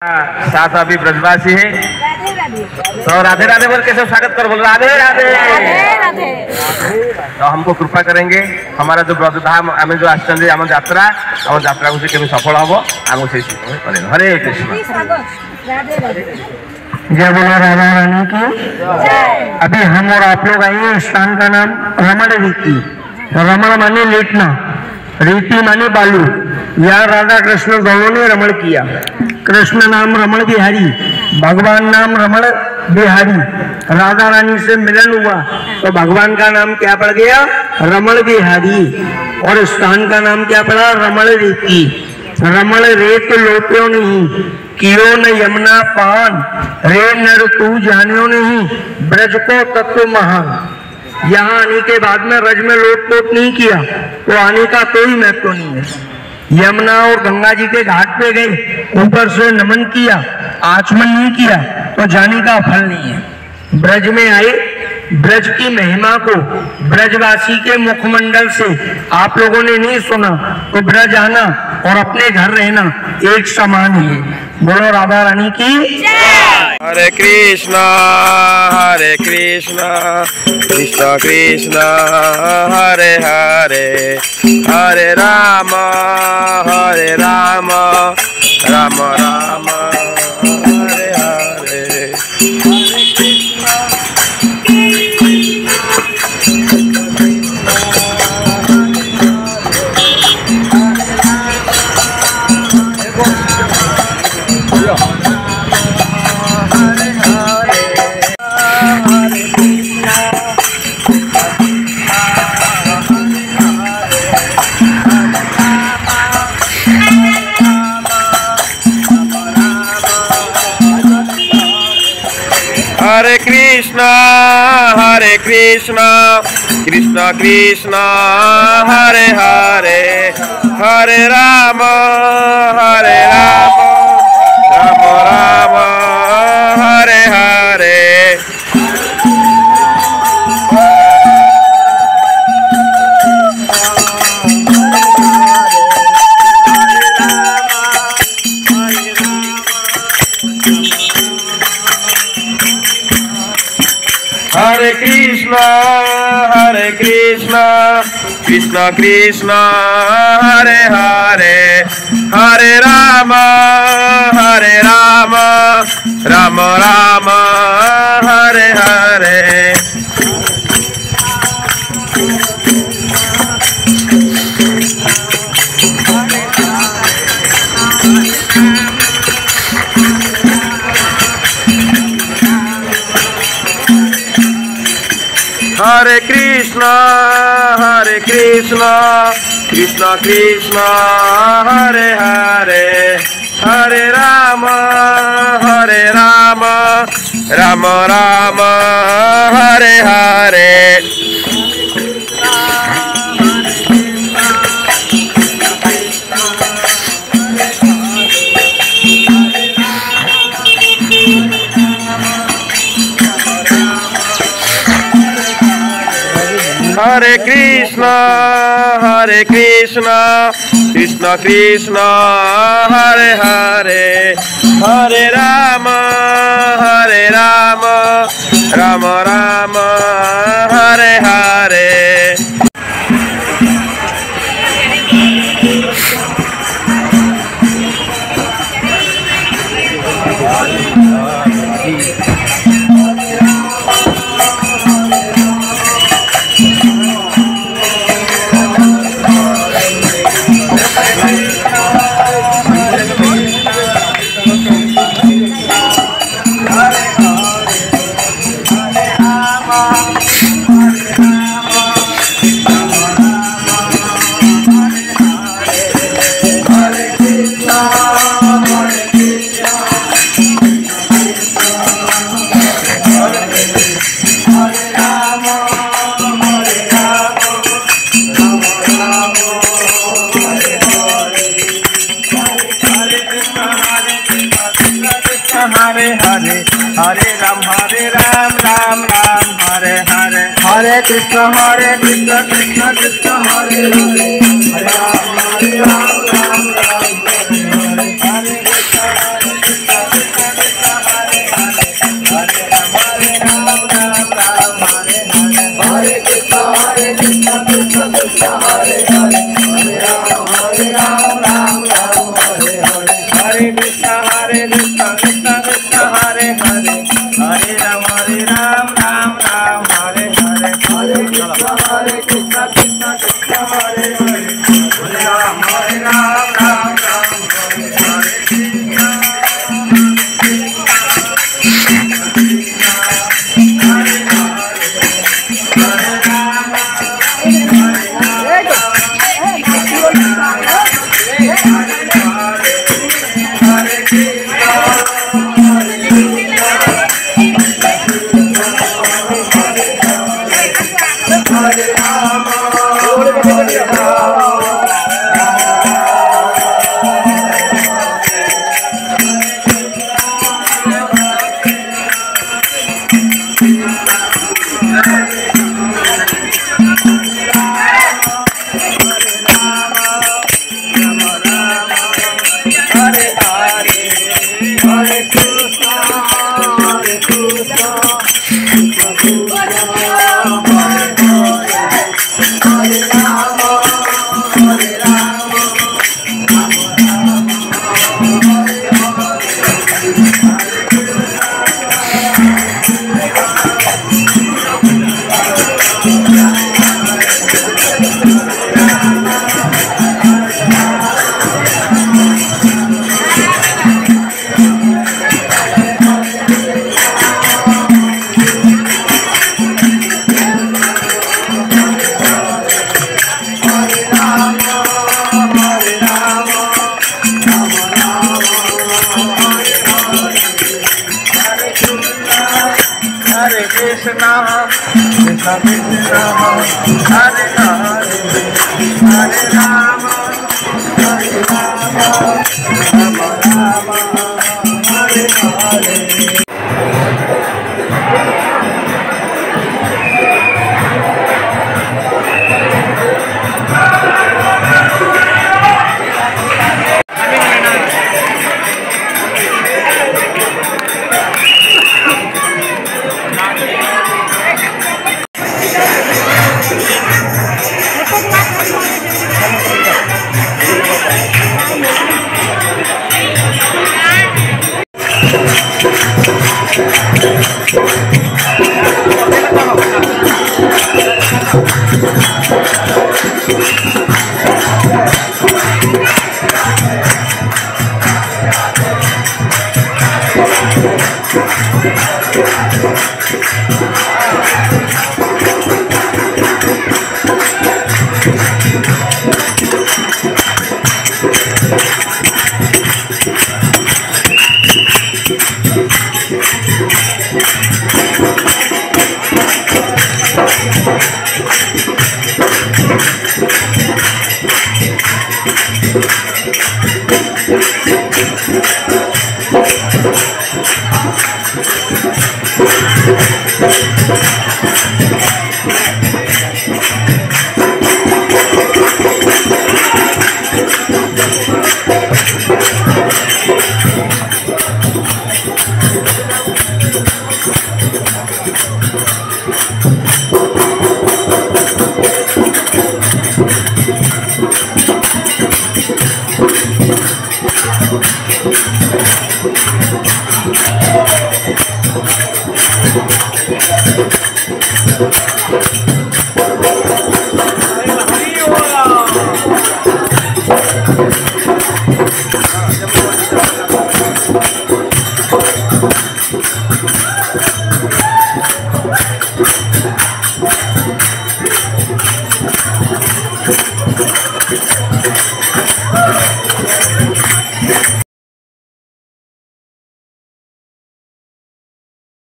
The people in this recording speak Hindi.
साथ अभी ब्रजवासी है तो राधे राधे बोल के सब स्वागत कर बोल राधे राधे राधे। तो हमको कृपा करेंगे हमारा जो ब्रजधाम आम जो आम यात्रा को से केमी सफल हम आम से हरे कृष्ण। जय बोला राधा रानी की। अभी हम और आप लोग आए हैं। स्थान का नाम रमण रीति। रमण माने लेटना, रीति माने बालू। यहाँ राधा कृष्ण दोनों ने रमण किया। कृष्ण नाम रमण बिहारी, भगवान नाम रमण बिहारी। राधा रानी से मिलन हुआ तो भगवान का नाम क्या पड़ गया? रमण बिहारी। और स्थान का नाम क्या पड़ा? रमण रीति। रमण रेत लोट्यो नहीं, कियो न यमुना पान, रे नर तू जानियो नहीं, ब्रज को तत्व महान। यहाँ आने के बाद में रज में लोट पोट नहीं किया तो आने का कोई महत्व नहीं है। यमुना और गंगा जी के घाट पे गए, ऊपर से नमन किया, आचमन नहीं किया तो जाने का फल नहीं है। ब्रज में आए, ब्रज की महिमा को ब्रजवासी के मुखमंडल से आप लोगों ने नहीं सुना तो ब्रज आना और अपने घर रहना एक समान ही है। बोलो राधा रानी की जय। हरे कृष्णा कृष्ण कृष्ण हरे हरे, हरे राम राम राम हरे हरे। हरे कृष्णा कृष्ण कृष्ण हरे हरे, हरे राम राम राम हरे हरे। हरे कृष्णा कृष्ण कृष्ण हरे हरे, हरे राम राम राम हरे हरे। हरे कृष्णा कृष्ण कृष्ण हरे हरे, हरे राम राम राम हरे हरे। हरे कृष्णा कृष्ण कृष्ण हरे हरे, हरे राम राम राम हरे हरे। हरे हरे, हरे राम राम राम हरे हरे, हरे कृष्ण कृष्ण कृष्ण हरे हरे, हरे राम राम राम हरे हरे, हरे Krishna Hare Krishna Krishna Krishna Hare Hare Hare Ram Ram Ram Hare Hare Hare Krishna Krishna Krishna Hare Hare Hare Ram Ram Ram Hare